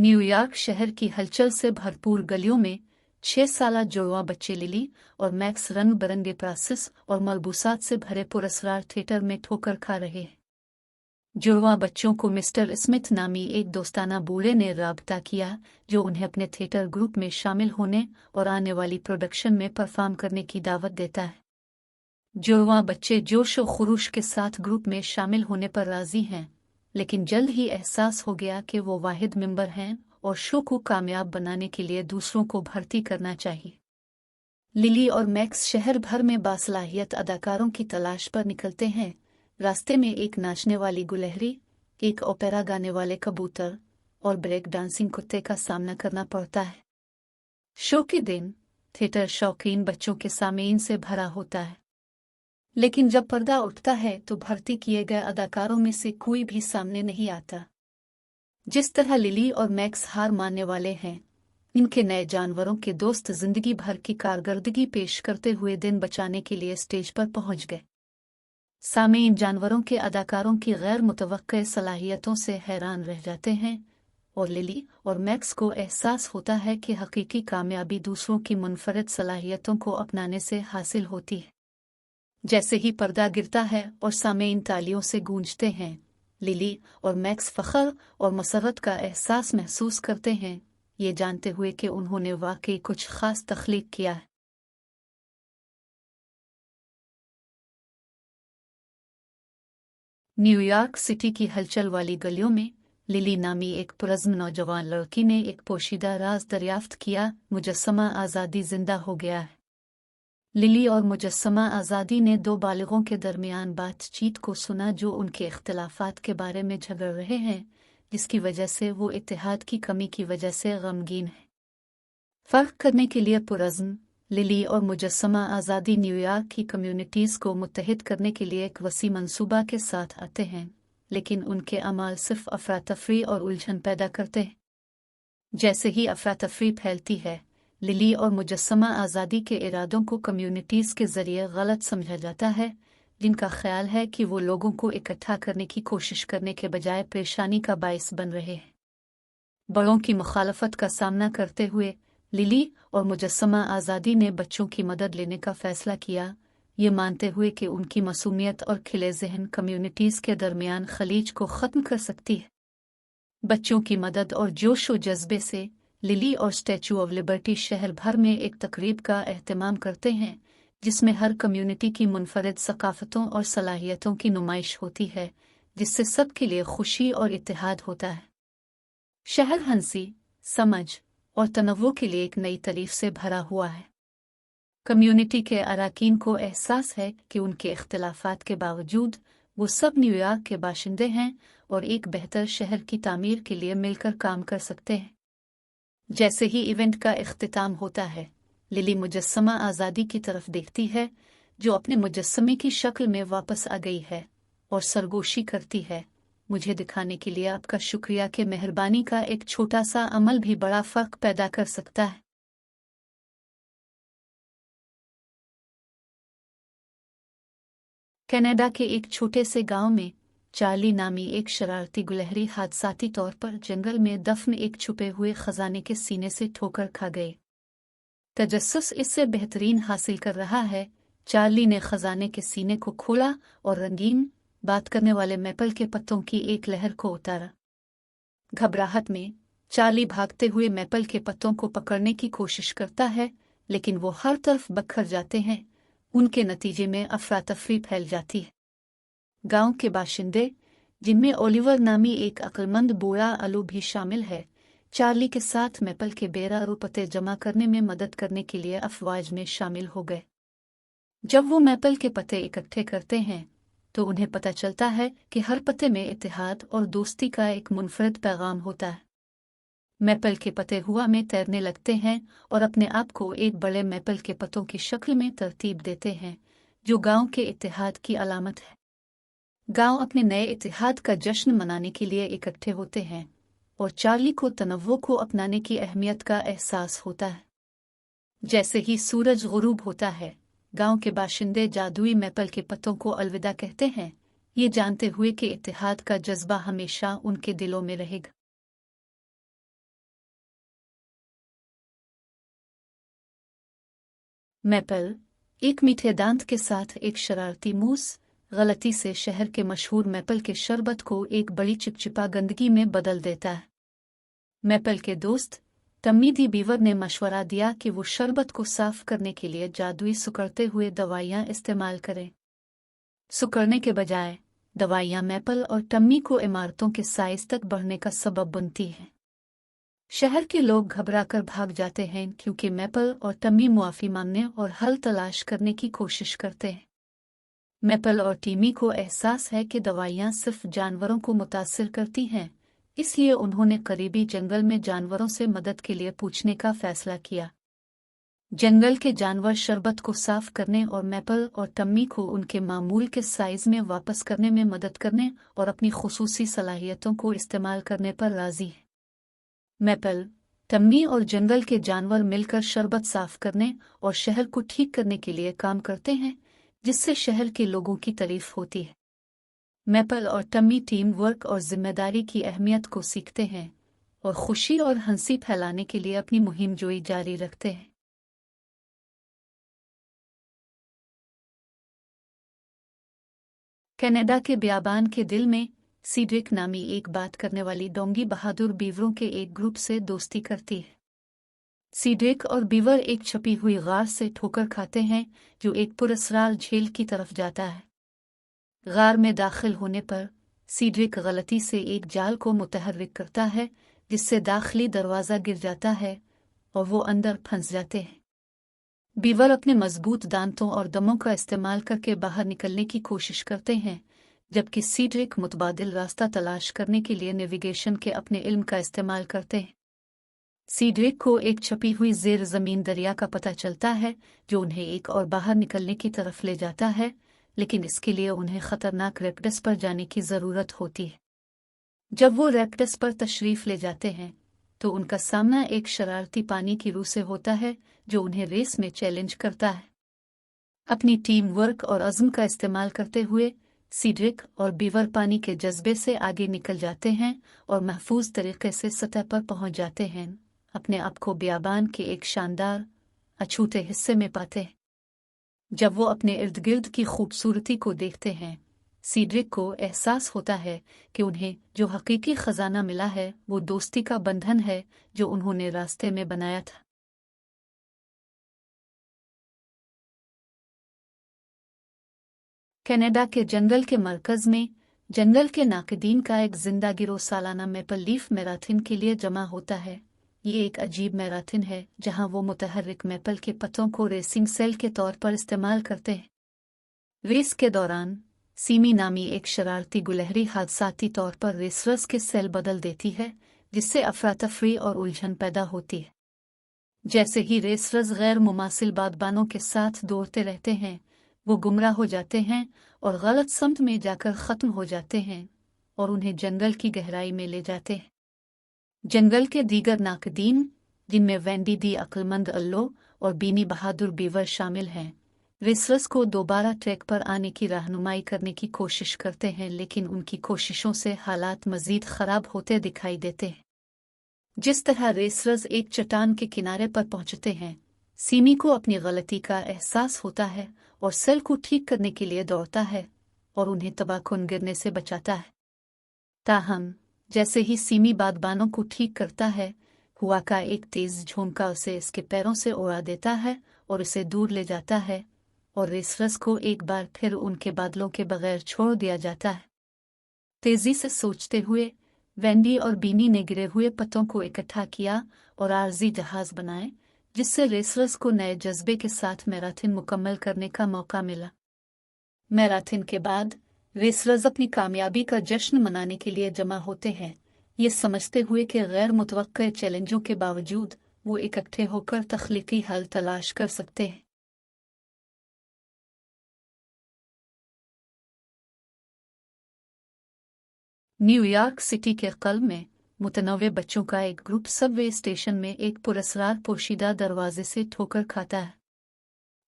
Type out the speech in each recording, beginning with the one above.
New York शहर की हलचल से भरपूर गलियों में 6 साला जुड़वा बच्चे लिली और मैक्स रंग बिरंगे प्रासिस और मलबूसात से भरे पुरस्कार थिएटर में ठोकर खा रहे हैं। जुड़वा बच्चों को मिस्टर स्मिथ नामी एक दोस्ताना बूढ़े ने राब्ता किया, जो उन्हें अपने थिएटर ग्रुप में शामिल होने और आने वाली प्रोडक्शन में परफॉर्म करने की दावत देता है। जुड़वा बच्चे जोश और खरूश के साथ ग्रुप में शामिल होने पर राजी हैं, लेकिन जल्द ही एहसास हो गया कि वो वाहिद मेंबर हैं और शो को कामयाब बनाने के लिए दूसरों को भर्ती करना चाहिए। लिली और मैक्स शहर भर में बासलाहियत अदाकारों की तलाश पर निकलते हैं। रास्ते में एक नाचने वाली गुलहरी, एक ओपेरा गाने वाले कबूतर और ब्रेक डांसिंग कुत्ते का सामना करना पड़ता है। शो के दिन थिएटर शौकीन बच्चों के सामीन से भरा होता है, लेकिन जब पर्दा उठता है तो भर्ती किए गए अदाकारों में से कोई भी सामने नहीं आता। जिस तरह लिली और मैक्स हार मानने वाले हैं, इनके नए जानवरों के दोस्त जिंदगी भर की कारकर्दगी पेश करते हुए दिन बचाने के लिए स्टेज पर पहुंच गए। सामीन जानवरों के अदाकारों की गैर मुतवक्के सलाहियतों से हैरान रह जाते हैं और लिली और मैक्स को एहसास होता है कि हकीकी कामयाबी दूसरों की मुनफरद सलाहियतों को अपनाने से हासिल होती है। जैसे ही पर्दा गिरता है और सामीन तालियों से गूंजते हैं, लिली और मैक्स फख्र और मसरत का एहसास महसूस करते हैं, ये जानते हुए कि उन्होंने वाकई कुछ खास तख्लीक किया है। न्यूयॉर्क सिटी की हलचल वाली गलियों में लिली नामी एक पुरज़्म नौजवान लड़की ने एक पोशीदा राज दरियाफ्त किया। मुजस्समा आज़ादी जिंदा हो गया है। लिली और मुजस्समा आज़ादी ने दो बालिगों के दरमियान बातचीत को सुना, जो उनके इख्तिलाफात के बारे में झगड़ रहे हैं, जिसकी वजह से वो इत्तेहाद की कमी की वजह से गमगीन है। फ़र्क करने के लिए पुरज़्म लिली और मुजस्समा आज़ादी न्यूयॉर्क की कम्युनिटीज़ को मुत्तहिद करने के लिए एक वसी मंसूबा के साथ आते हैं, लेकिन उनके अमाल सिर्फ अफरा-तफरी और उलझन पैदा करते हैं। जैसे ही अफरा-तफरी फैलती है, लिली और मुजस्समा आज़ादी के इरादों को कम्युनिटीज़ के ज़रिए गलत समझा जाता है, जिनका ख्याल है कि वो लोगों को इकट्ठा करने की कोशिश करने के बजाय परेशानी का बाइस बन रहे हैं। बड़ों की मुखालफत का सामना करते हुए लिली और मुजस्समा आज़ादी ने बच्चों की मदद लेने का फ़ैसला किया, ये मानते हुए कि उनकी मासूमियत और खिले ज़हन कम्युनिटीज़ के दरमियान खलीज को ख़त्म कर सकती है। बच्चों की मदद और जोश व जज्बे से लिली और स्टैचू ऑफ लिबर्टी शहर भर में एक तकरीब का एहतमाम करते हैं, जिसमें हर कम्युनिटी की मुनफरद सकाफ़तों और सलाहियतों की नुमाइश होती है, जिससे सबके लिए खुशी और इत्तेहाद होता है। शहर हंसी, समझ और तनव्वुर के लिए एक नई तारीफ से भरा हुआ है। कम्युनिटी के अराकीन को एहसास है कि उनके इख्तिलाफात के बावजूद वो सब न्यूयॉर्क के बाशिंदे हैं और एक बेहतर शहर की तामीर के लिए मिलकर काम कर सकते हैं। जैसे ही इवेंट का इख्तिताम होता है, लिली मुजस्समा आज़ादी की तरफ देखती है, जो अपने मुजस्समे की शक्ल में वापस आ गई है, और सरगोशी करती है, मुझे दिखाने के लिए आपका शुक्रिया कि मेहरबानी का एक छोटा सा अमल भी बड़ा फ़र्क पैदा कर सकता है। कनाडा के एक छोटे से गांव में चार्ली नामी एक शरारती गुलहरी हादसाती तौर पर जंगल में दफन एक छुपे हुए खजाने के सीने से ठोकर खा गए। तजस्सुस इससे बेहतरीन हासिल कर रहा है, चार्ली ने खजाने के सीने को खोला और रंगीन बात करने वाले मैपल के पत्तों की एक लहर को उतारा। घबराहट में चार्ली भागते हुए मैपल के पत्तों को पकड़ने की कोशिश करता है, लेकिन वो हर तरफ बखर जाते हैं। उनके नतीजे में अफरा-तफरी फैल जाती है। गांव के बाशिंदे, जिनमें ओलिवर नामी एक अक्लमंद बूढ़ा आलू भी शामिल है, चार्ली के साथ मैपल के बेरारू पत्ते जमा करने में मदद करने के लिए अफवाज में शामिल हो गए। जब वो मैपल के पत्ते इकट्ठे करते हैं, तो उन्हें पता चलता है कि हर पत्ते में इत्तेहाद और दोस्ती का एक मुनफरद पैगाम होता है। मैपल के पत्ते हुआ में तैरने लगते हैं और अपने आप को एक बड़े मैपल के पत्तों की शक्ल में तरतीब देते हैं, जो गांव के इत्तेहाद की अलामत है। गांव अपने नए इत्तेहाद का जश्न मनाने के लिए इकट्ठे होते हैं और चार्ली को तनव्वुर को अपनाने की अहमियत का एहसास होता है। जैसे ही सूरज गुरूब होता है, गांव के बाशिंदे जादुई मैपल के पत्तों को अलविदा कहते हैं, ये जानते हुए कि इत्तेहाद का जज्बा हमेशा उनके दिलों में रहेगा। मैपल एक मीठे दांत के साथ एक शरारती मूस गलती से शहर के मशहूर मैपल के शरबत को एक बड़ी चिपचिपा गंदगी में बदल देता है। मैपल के दोस्त टम्मी दी बीवर ने मशवरा दिया कि वो शरबत को साफ करने के लिए जादुई सुकड़ते हुए दवाइयां इस्तेमाल करें। सुकड़ने के बजाय दवाइयां मैपल और टम्मी को इमारतों के साइज तक बढ़ने का सबब बनती हैं। शहर के लोग घबराकर भाग जाते हैं क्योंकि मैपल और टम्मी मुआफी मांगने और हल तलाश करने की कोशिश करते हैं। मैपल और टिमी को एहसास है कि दवाइयां सिर्फ जानवरों को मुतासिर करती हैं, इसलिए उन्होंने करीबी जंगल में जानवरों से मदद के लिए पूछने का फैसला किया। जंगल के जानवर शरबत को साफ करने और मैपल और टम्मी को उनके मामूल के साइज में वापस करने में मदद करने और अपनी खुसूसी सलाहियतों को इस्तेमाल करने पर राजी हैं। मैपल, टम्मी और जंगल के जानवर मिलकर शरबत साफ करने और शहर को ठीक करने के लिए काम करते हैं, जिससे शहर के लोगों की तारीफ होती है। मैपल और टम्मी टीम वर्क और जिम्मेदारी की अहमियत को सीखते हैं और खुशी और हंसी फैलाने के लिए अपनी मुहिम जोई जारी रखते हैं। कनाडा के बियाबान के दिल में सीड्रिक नामी एक बात करने वाली डोंगी बहादुर बीवरों के एक ग्रुप से दोस्ती करती है। सीड्रिक और बीवर एक छपी हुई गार से ठोकर खाते हैं जो एक पुरस्रार झील की तरफ जाता है। गार में दाखिल होने पर सीड्रिक गलती से एक जाल को मुतहर्रिक करता है, जिससे दाखिली दरवाज़ा गिर जाता है और वो अंदर फंस जाते हैं। बीवर अपने मजबूत दांतों और दमों का इस्तेमाल करके बाहर निकलने की कोशिश करते हैं, जबकि सीड्रिक मुतबादिल रास्ता तलाश करने के लिए नेविगेशन के अपने इल्म का इस्तेमाल करते हैं। सीड्रिक को एक छपी हुई ज़ेर ज़मीन दरिया का पता चलता है जो उन्हें एक और बाहर निकलने की तरफ ले जाता है, लेकिन इसके लिए उन्हें खतरनाक रेप्टस पर जाने की ज़रूरत होती है। जब वो रेप्टस पर तशरीफ़ ले जाते हैं तो उनका सामना एक शरारती पानी की रूह से होता है जो उन्हें रेस में चैलेंज करता है। अपनी टीम वर्क और अज़्म का इस्तेमाल करते हुए सीड्रिक और बीवर पानी के जज्बे से आगे निकल जाते हैं और महफूज तरीके से सतह पर पहुंच जाते हैं, अपने आप को बियाबान के एक शानदार अछूते हिस्से में पाते हैं। जब वो अपने इर्द गिर्द की खूबसूरती को देखते हैं, सीड्रिक को एहसास होता है कि उन्हें जो हकीकी खजाना मिला है वो दोस्ती का बंधन है जो उन्होंने रास्ते में बनाया था। कनाडा के जंगल के मरकज में जंगल के नाकदीन का एक जिंदा गिरोह सालाना मैपल लीफ मैराथन के लिए जमा होता है। ये एक अजीब मैराथन है जहां वो मुतहर्रिक मैपल के पत्तों को रेसिंग सेल के तौर पर इस्तेमाल करते हैं। रेस के दौरान सीमी नामी एक शरारती गुलहरी हादसाती तौर पर रेसर्स के सेल बदल देती है, जिससे अफरा-तफरी और उलझन पैदा होती है। जैसे ही रेसर्स गैर मुमासिल बादबानों के साथ दौड़ते रहते हैं, वो गुमराह हो जाते हैं और गलत समत में जाकर ख़त्म हो जाते हैं और उन्हें जंगल की गहराई में ले जाते हैं। जंगल के दीगर नाकदीन, जिनमें वेंडी दी अक्लमंद अल्लो और बीनी बहादुर बीवर शामिल हैं, रेसर्स को दोबारा ट्रैक पर आने की रहनुमाई करने की कोशिश करते हैं, लेकिन उनकी कोशिशों से हालात मज़ीद ख़राब होते दिखाई देते हैं। जिस तरह रेसर्स एक चट्टान के किनारे पर पहुंचते हैं, सीमी को अपनी गलती का एहसास होता है और सेल को ठीक करने के लिए दौड़ता है और उन्हें तबाहकुन गिरने से बचाता है। ताहम जैसे ही सीमी बादबानों को ठीक करता है, हुआ का एक तेज़ झोंका उसे इसके पैरों से उड़ा देता है और उसे दूर ले जाता है और रेसर्स को एक बार फिर उनके बादलों के बगैर छोड़ दिया जाता है। तेजी से सोचते हुए वेंडी और बीनी ने गिरे हुए पत्तों को इकट्ठा किया और आर्जी जहाज बनाए, जिससे रेसर्स को नए जज्बे के साथ मैराथन मुकम्मल करने का मौका मिला। मैराथन के बाद रेसर्स अपनी कामयाबी का जश्न मनाने के लिए जमा होते हैं, ये समझते हुए कि गैर मुतवक्के चैलेंजों के बावजूद वो इकट्ठे होकर तख्लीकी हल तलाश कर सकते हैं। न्यूयॉर्क सिटी के क़ल्ब में मुतनव्वे बच्चों का एक ग्रुप सबवे स्टेशन में एक पुरस्कार पोशीदा दरवाजे से ठोकर खाता है।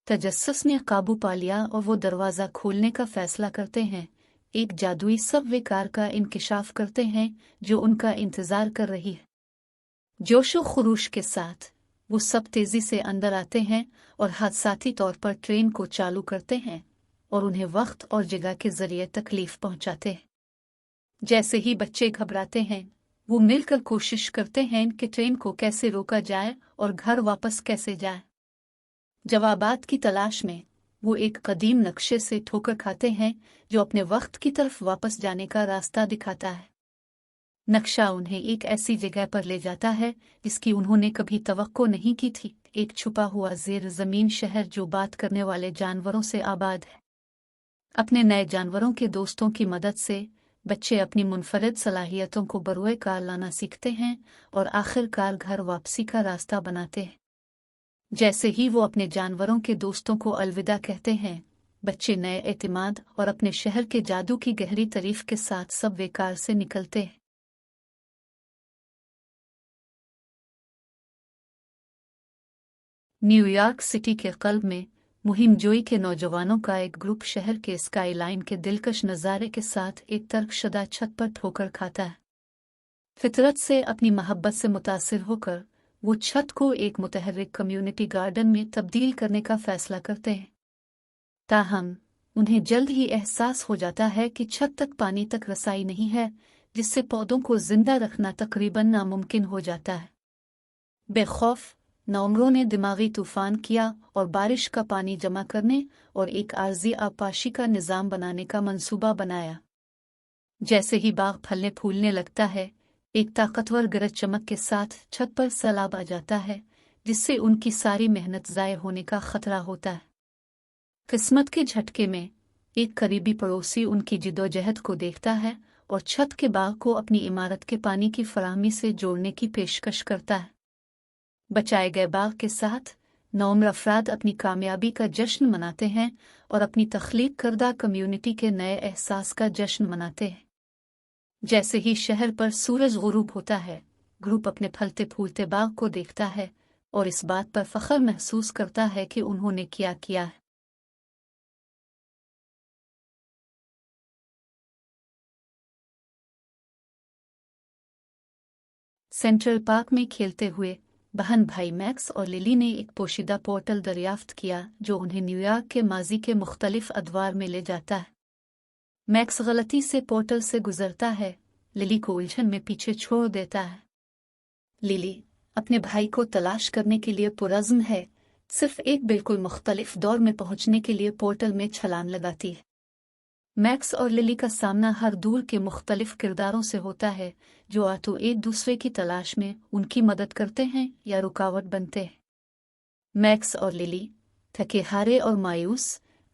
तजस्सुस ने काबू पा लिया और वो दरवाज़ा खोलने का फैसला करते हैं। एक जादुई सबवे कार का इंकिशाफ करते हैं जो उनका इंतज़ार कर रही है। जोशो खरूश के साथ वो सब तेजी से अंदर आते हैं और हादसाती तौर पर ट्रेन को चालू करते हैं और उन्हें वक्त और जगह के जरिए तकलीफ पहुंचाते हैं। जैसे ही बच्चे घबराते हैं, वो मिलकर कोशिश करते हैं कि ट्रेन को कैसे रोका जाए और घर वापस कैसे जाए। जवाबात की तलाश में वो एक कदीम नक्शे से ठोकर खाते हैं जो अपने वक्त की तरफ वापस जाने का रास्ता दिखाता है। नक्शा उन्हें एक ऐसी जगह पर ले जाता है जिसकी उन्होंने कभी तवक्को नहीं की थी, एक छुपा हुआ जेर जमीन शहर जो बात करने वाले जानवरों से आबाद है। अपने नए जानवरों के दोस्तों की मदद से बच्चे अपनी मुनफरद सलाहियतों को बरोए कार लाना सीखते हैं और आखिरकार घर वापसी का रास्ता बनाते हैं। जैसे ही वो अपने जानवरों के दोस्तों को अलविदा कहते हैं, बच्चे नए एतमाद और अपने शहर के जादू की गहरी तारीफ के साथ सब वे कार से निकलते हैं। न्यूयॉर्क सिटी के क़ल्ब में मुहिम जोई के नौजवानों का एक ग्रुप शहर के स्काई लाइन के दिलकश नज़ारे के साथ एक तर्कशुदा छत पर ठोकर खाता है। फितरत से अपनी मोहब्बत से मुतासिर होकर वो छत को एक मुतहर्रिक कम्युनिटी गार्डन में तब्दील करने का फैसला करते हैं। ताहम उन्हें जल्द ही एहसास हो जाता है कि छत तक पानी तक रसाई नहीं है, जिससे पौधों को जिंदा रखना तकरीबन नामुमकिन हो जाता है। बेखौफ नौमरों ने दिमागी तूफान किया और बारिश का पानी जमा करने और एक आर्जी आबपाशी का निज़ाम बनाने का मंसूबा बनाया। जैसे ही बाग फलने फूलने लगता है, एक ताकतवर गरज चमक के साथ छत पर सैलाब आ जाता है, जिससे उनकी सारी मेहनत ज़ाय होने का खतरा होता है। किस्मत के झटके में एक करीबी पड़ोसी उनकी जिद्दोजहद को देखता है और छत के बाग को अपनी इमारत के पानी की फराहमी से जोड़ने की पेशकश करता है। बचाए गए बाग के साथ नौमर अफराद अपनी कामयाबी का जश्न मनाते हैं और अपनी तख्लीक करदा कम्युनिटी के नए एहसास का जश्न मनाते हैं। जैसे ही शहर पर सूरज गुरूब होता है, ग्रुप अपने फलते फूलते बाग को देखता है और इस बात पर फख्र महसूस करता है कि उन्होंने क्या किया है। सेंट्रल पार्क में खेलते हुए बहन भाई मैक्स और लिली ने एक पोशीदा पोर्टल दरियाफ्त किया जो उन्हें न्यूयॉर्क के माजी के मुख्तलिफ अदवार में ले जाता है। मैक्स गलती से पोर्टल से गुजरता है, लिली को उलझन में पीछे छोड़ देता है। लिली अपने भाई को तलाश करने के लिए पुरज़्म है, सिर्फ एक बिल्कुल मुख्तलिफ दौर में पहुंचने के लिए पोर्टल में छलांग लगाती है। मैक्स और लिली का सामना हर दूर के मुख्तलिफ किरदारों से होता है जो या तो एक दूसरे की तलाश में उनकी मदद करते हैं या रुकावट बनते हैं। मैक्स और लिली थके हारे और मायूस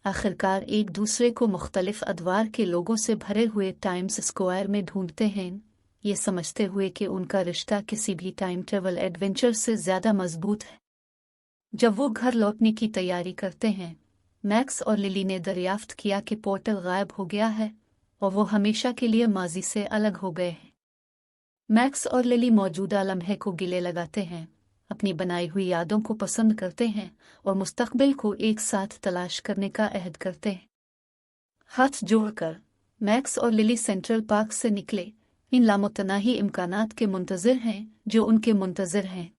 आखिरकार एक दूसरे को मुख्तलिफ अदवार के लोगों से भरे हुए टाइम्स स्क्वायर में ढूंढते हैं, ये समझते हुए कि उनका रिश्ता किसी भी टाइम ट्रेवल एडवेंचर से ज़्यादा मजबूत है। जब वो घर लौटने की तैयारी करते हैं, मैक्स और लिली ने दरियाफ्त किया कि पोर्टल गायब हो गया है और वो हमेशा के लिए माजी से अलग हो गए हैं। मैक्स और लिली मौजूदा लम्हे को गिले लगाते हैं, अपनी बनाई हुई यादों को पसंद करते हैं और मुस्तकबिल को एक साथ तलाश करने का अहद करते हैं। हाथ जोड़कर मैक्स और लिली सेंट्रल पार्क से निकले, इन लामुतनाही इम्कानात के मुंतज़िर हैं जो उनके मुंतज़िर हैं।